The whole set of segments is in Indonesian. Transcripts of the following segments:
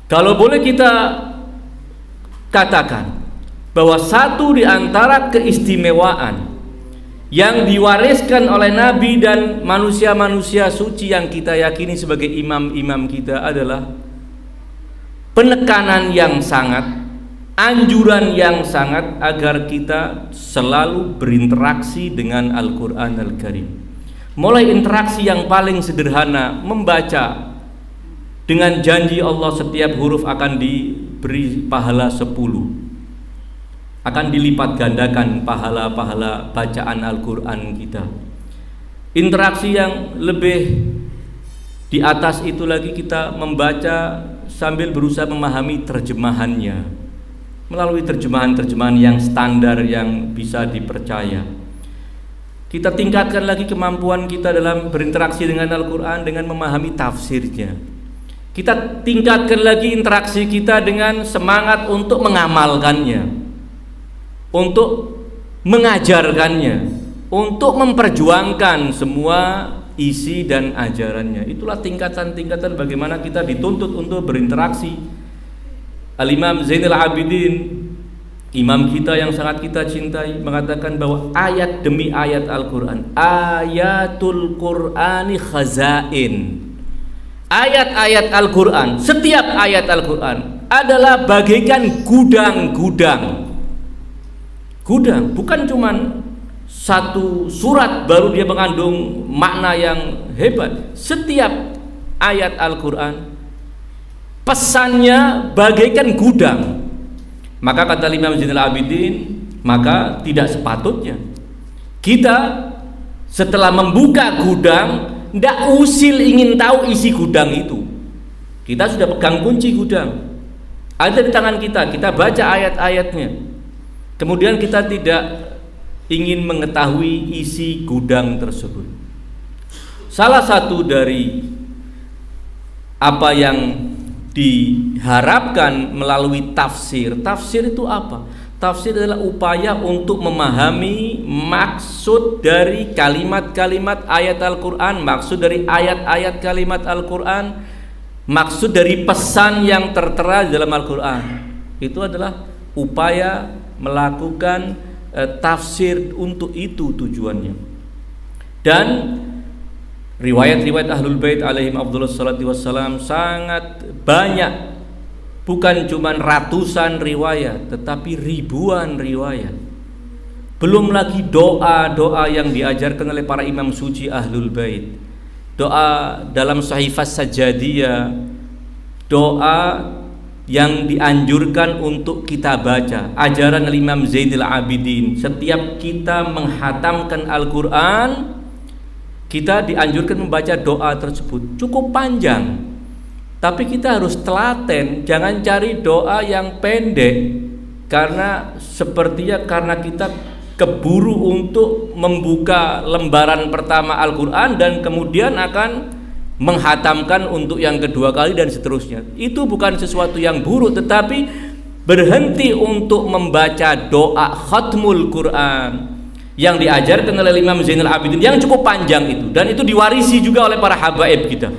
Kalau boleh kita katakan bahwa satu di antara keistimewaan yang diwariskan oleh Nabi dan manusia-manusia suci yang kita yakini sebagai imam-imam kita adalah penekanan yang sangat, anjuran yang sangat agar kita selalu berinteraksi dengan Al-Quran Al-Karim. Mulai interaksi yang paling sederhana, membaca dengan janji Allah setiap huruf akan diberi pahala 10, akan dilipat gandakan pahala-pahala bacaan Al-Quran kita. Interaksi yang lebih di atas itu lagi, kita membaca sambil berusaha memahami terjemahannya melalui terjemahan-terjemahan yang standar yang bisa dipercaya. Kita tingkatkan lagi kemampuan kita dalam berinteraksi dengan Al-Quran dengan memahami tafsirnya. Kita tingkatkan lagi interaksi kita dengan semangat untuk mengamalkannya, untuk mengajarkannya, untuk memperjuangkan semua isi dan ajarannya. Itulah tingkatan-tingkatan bagaimana kita dituntut untuk berinteraksi. Al-Imam Zainal Abidin, imam kita yang sangat kita cintai, mengatakan bahwa ayat demi ayat Al-Quran, ayatul Qur'ani khazain, ayat-ayat Al-Quran, setiap ayat Al-Quran adalah bagaikan gudang-gudang. Gudang, bukan cuman satu surat baru dia mengandung makna yang hebat. Setiap ayat Al-Quran pesannya bagaikan gudang. Maka kata Imam Zainal Abidin, maka tidak sepatutnya kita setelah membuka gudang tidak usil ingin tahu isi gudang itu. Kita sudah pegang kunci gudang, ada di tangan kita, kita baca ayat-ayatnya, kemudian kita tidak ingin mengetahui isi gudang tersebut. Salah satu dari apa yang diharapkan melalui tafsir itu apa? Tafsir adalah upaya untuk memahami maksud dari kalimat-kalimat ayat Al-Quran, maksud dari ayat-ayat kalimat Al-Quran, maksud dari pesan yang tertera di dalam Al-Quran. Itu adalah upaya melakukan tafsir, untuk itu tujuannya. Dan riwayat-riwayat Ahlul Bait alaihim afdhalus salatu wassalam sangat banyak, bukan cuma ratusan riwayat tetapi ribuan riwayat. Belum lagi doa-doa yang diajarkan oleh para imam suci Ahlul Bait, doa dalam Sahifah Sajadiyah, doa yang dianjurkan untuk kita baca, ajaran Imam Zainal Abidin. Setiap kita menghatamkan Al-Quran, kita dianjurkan membaca doa tersebut. Cukup panjang, tapi kita harus telaten, jangan cari doa yang pendek, karena sepertinya karena kita keburu untuk membuka lembaran pertama Al-Quran dan kemudian akan menghatamkan untuk yang kedua kali dan seterusnya. Itu bukan sesuatu yang buruk, tetapi berhenti untuk membaca doa khatmul Quran yang diajarkan oleh Imam Zainal Abidin yang cukup panjang itu, dan itu diwarisi juga oleh para habaib kita.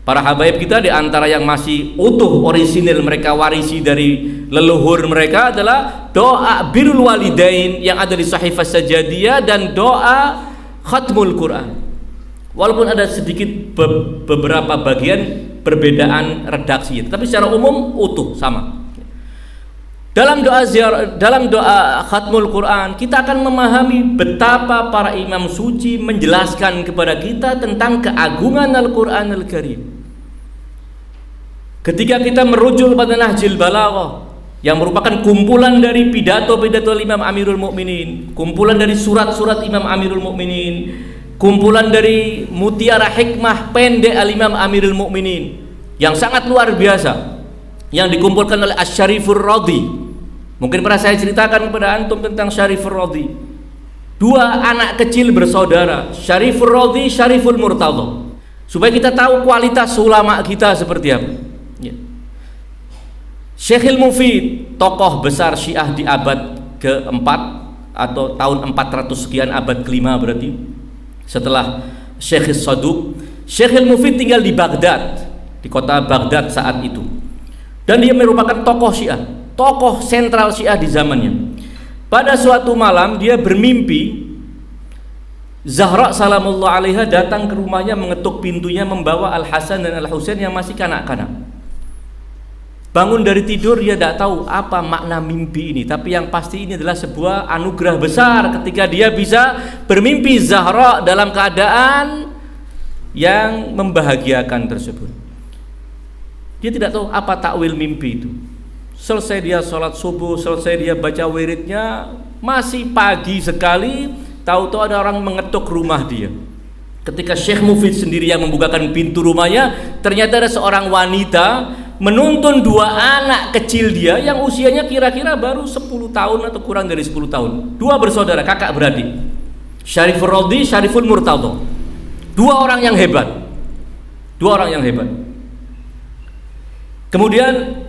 Para habaib kita di antara yang masih utuh orisinil mereka warisi dari leluhur mereka adalah doa birrul walidain yang ada di Sahifah Sajadiyah dan doa khatmul Quran. Walaupun ada sedikit beberapa bagian perbedaan redaksi, tapi secara umum utuh sama. Dalam doa khatmul Quran kita akan memahami betapa para imam suci menjelaskan kepada kita tentang keagungan Al-Quran Al-Karim. Ketika kita merujuk pada Nahjul Balaghah yang merupakan kumpulan dari pidato-pidato Imam Amirul Mukminin, kumpulan dari surat-surat Imam Amirul Mukminin, kumpulan dari mutiara hikmah pendek Al-Imam Amirul Mukminin yang sangat luar biasa, yang dikumpulkan oleh Asy-Syarifur Radhi. Mungkin pernah saya ceritakan kepada antum tentang Syarifur Radhi. Dua anak kecil bersaudara, Syarifur Radhi, Syariful Murtadha, supaya kita tahu kualitas ulama kita seperti apa. Ya. Syekhul Mufid, tokoh besar Syiah di abad ke-4 atau tahun 400 sekian, abad ke-5 berarti, setelah Syekh Saduq. Syekhul Mufid tinggal di Baghdad, di kota Baghdad saat itu. dan dia merupakan tokoh Syiah, tokoh sentral Syiah di zamannya. Pada suatu malam dia bermimpi Zahra salamullah alaiha datang ke rumahnya, mengetuk pintunya, membawa Al Hasan dan Al Husain yang masih kanak-kanak. Bangun dari tidur, dia tidak tahu apa makna mimpi ini, tapi yang pasti ini adalah sebuah anugerah besar ketika dia bisa bermimpi Zahra dalam keadaan yang membahagiakan tersebut. Dia tidak tahu apa takwil mimpi itu. Selesai dia sholat subuh, selesai dia baca wiridnya, masih pagi sekali, tahu-tahu ada orang mengetuk rumah dia. Ketika Syekh Mufid sendiri yang membukakan pintu rumahnya, ternyata ada seorang wanita menuntun dua anak kecil dia yang usianya kira-kira baru 10 tahun atau kurang dari 10 tahun. Dua bersaudara, kakak beradik, Syariful Radhi, Syariful Murtadha. Dua orang yang hebat. Dua orang yang hebat. Kemudian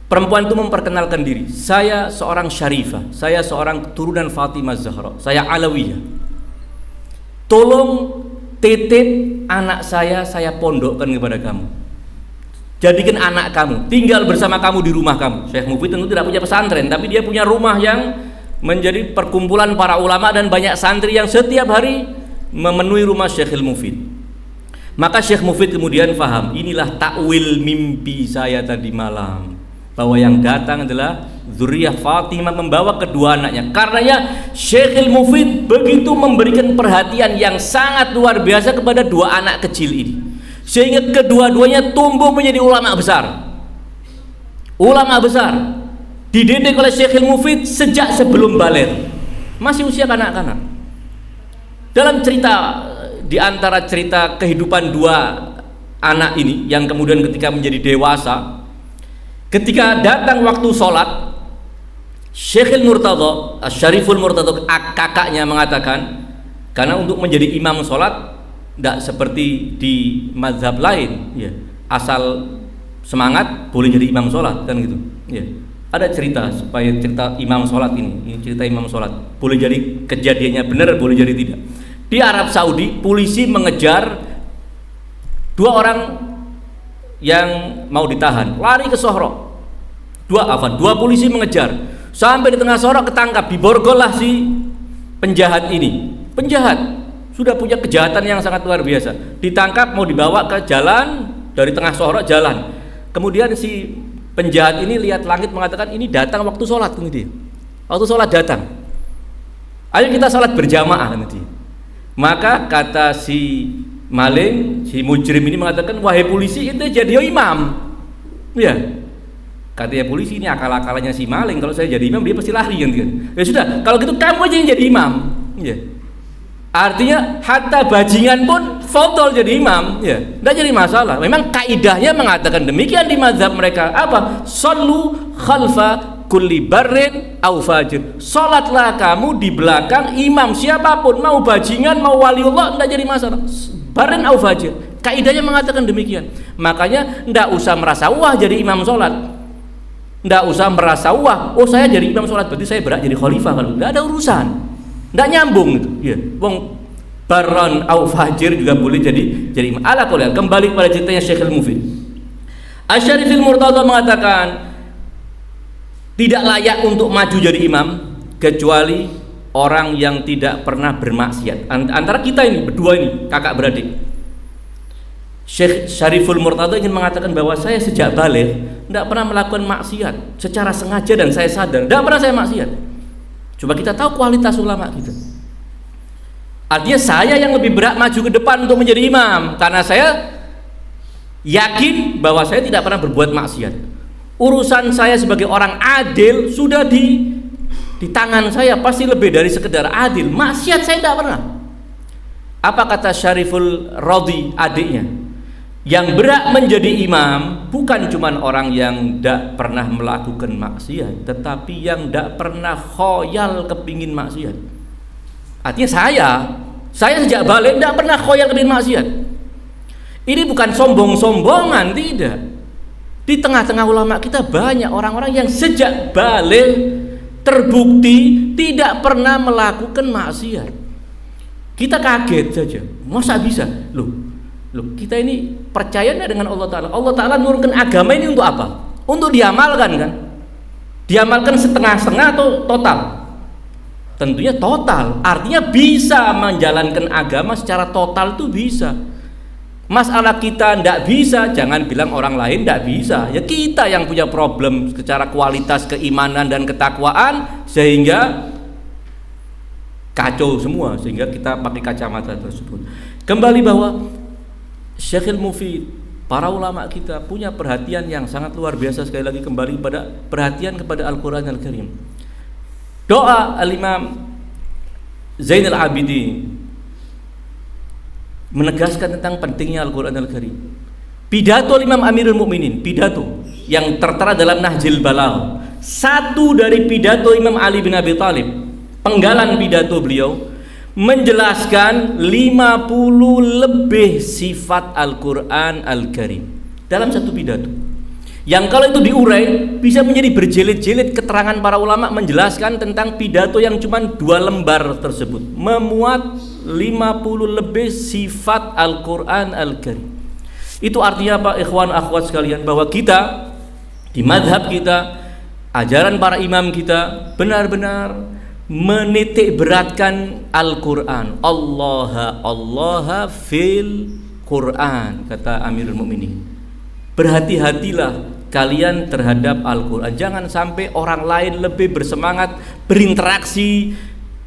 perempuan itu memperkenalkan diri, saya seorang Syarifah, saya seorang keturunan Fatimah Zahra, saya Alawiyah. Tolong titip anak saya pondokkan kepada kamu. Jadikan anak kamu tinggal bersama kamu di rumah kamu. Syekh Mufid tentu tidak punya pesantren, tapi dia punya rumah yang menjadi perkumpulan para ulama dan banyak santri yang setiap hari memenuhi rumah Syekhul Mufid. Maka Syekh Mufid kemudian faham, inilah takwil mimpi saya tadi malam, bahwa yang datang adalah zuriyah Fatimah membawa kedua anaknya. Karenanya Syekhul Mufid begitu memberikan perhatian yang sangat luar biasa kepada dua anak kecil ini, sehingga kedua-duanya tumbuh menjadi ulama besar. Ulama besar dididik oleh Syekhul Mufid sejak sebelum baligh, masih usia kanak-kanak. Dalam cerita, di antara cerita kehidupan dua anak ini yang kemudian ketika menjadi dewasa, ketika datang waktu sholat, Syekhul Murtadha, Syariful Murtadha, kakaknya mengatakan, karena untuk menjadi imam sholat tidak seperti di mazhab lain, ya, asal semangat boleh jadi imam sholat kan gitu, ya. Ada cerita supaya cerita imam sholat ini cerita imam sholat, boleh jadi kejadiannya benar, boleh jadi tidak. Di Arab Saudi, polisi mengejar dua orang yang mau ditahan, lari ke Sohro. Dua polisi mengejar, sampai di tengah Sohro ketangkap, diborgol lah si penjahat ini. Penjahat sudah punya kejahatan yang sangat luar biasa, ditangkap mau dibawa ke jalan, dari tengah Sohro jalan. Kemudian si penjahat ini lihat langit, mengatakan ini datang waktu sholat, gitu. Waktu sholat datang, ayo kita sholat berjamaah nanti. Maka kata si maling, si mujrim ini mengatakan, wahai polisi, ente jadi imam. Ya, katanya polisi, ini akal-akalannya si maling, kalau saya jadi imam dia pasti lari kan. Ya sudah, kalau gitu kamu aja yang jadi imam. Ya, artinya hatta bajingan pun fadol jadi imam, ya, tidak jadi masalah. Memang kaidahnya mengatakan demikian di mazhab mereka. Apa? Sallu khalfa kulli barrin au fajir. Salatlah kamu di belakang imam siapapun, mau bajingan mau waliullah, tidak jadi masalah. Barrin au fajir. Kaidahnya mengatakan demikian. Makanya tidak usah merasa wah jadi imam salat. Tidak usah merasa wah, oh saya jadi imam salat berarti saya berat jadi khalifah, kalau tidak ada urusan. Tidak nyambung itu. Ya, wong barran au fajir juga boleh jadi imam. Ala qul, kembali pada ceritanya Syekhul Mufid. Asy-Syariful Murtadha mengatakan tidak layak untuk maju jadi imam kecuali orang yang tidak pernah bermaksiat. Antara kita ini berdua ini kakak beradik, Syekh Syariful Murtadha ingin mengatakan bahwa saya sejak baligh tidak pernah melakukan maksiat secara sengaja dan saya sadar, tidak pernah saya maksiat. Coba kita tahu kualitas ulama kita. Artinya saya yang lebih berat maju ke depan untuk menjadi imam, karena saya yakin bahwa saya tidak pernah berbuat maksiat. Urusan saya sebagai orang adil sudah di tangan saya, pasti lebih dari sekedar adil. Maksiat saya tidak pernah. Apa kata Syariful Radhi, adiknya? Yang berat menjadi imam bukan cuma orang yang tidak pernah melakukan maksiat, tetapi yang tidak pernah khoyal kepingin maksiat. Artinya saya sejak balik tidak pernah khoyal kepingin maksiat. Ini bukan sombong-sombongan, tidak. Di tengah-tengah ulama kita banyak orang-orang yang sejak balik terbukti tidak pernah melakukan maksiat. Kita kaget saja, masa bisa? Loh, kita ini percaya dengan Allah Ta'ala. Allah Ta'ala nurunkan agama ini untuk apa? untuk diamalkan kan. Diamalkan setengah-setengah atau total? Tentunya total. Artinya bisa menjalankan agama secara total itu bisa. Masalah kita tidak bisa, jangan bilang orang lain tidak bisa. Ya kita yang punya problem secara kualitas keimanan dan ketakwaan sehingga kacau semua, sehingga kita pakai kacamata tersebut. Kembali bahwa Syekhul Mufid, para ulama kita punya perhatian yang sangat luar biasa. Sekali lagi kembali pada perhatian kepada Al-Quran Al-Karim. Doa Al-Imam Zainal Abidin menegaskan tentang pentingnya Al-Quran Al-Karim. Pidato Imam Amirul Mukminin, pidato yang tertera dalam Nahjul Balagh, satu dari pidato Imam Ali bin Abi Thalib, penggalan pidato beliau menjelaskan 50 lebih sifat Al-Quran Al-Karim dalam satu pidato, yang kalau itu diurai bisa menjadi berjilid-jilid keterangan para ulama menjelaskan tentang pidato yang cuma 2 lembar tersebut memuat 50 lebih sifat Al-Quran Al-Karim. Itu artinya apa, ikhwan akhwat sekalian, bahwa kita di madhab kita, ajaran para imam kita benar-benar menitik beratkan Al-Quran. Allah fil Quran, kata Amirul Mukminin. Berhati-hatilah kalian terhadap Al-Quran. Jangan sampai orang lain lebih bersemangat berinteraksi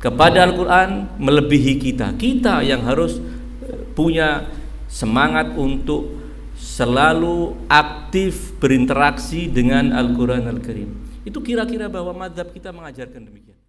kepada Al-Quran melebihi kita. Kita yang harus punya semangat untuk selalu aktif berinteraksi dengan Al-Quran Al-Karim. Itu kira-kira bahwa mazhab kita mengajarkan demikian.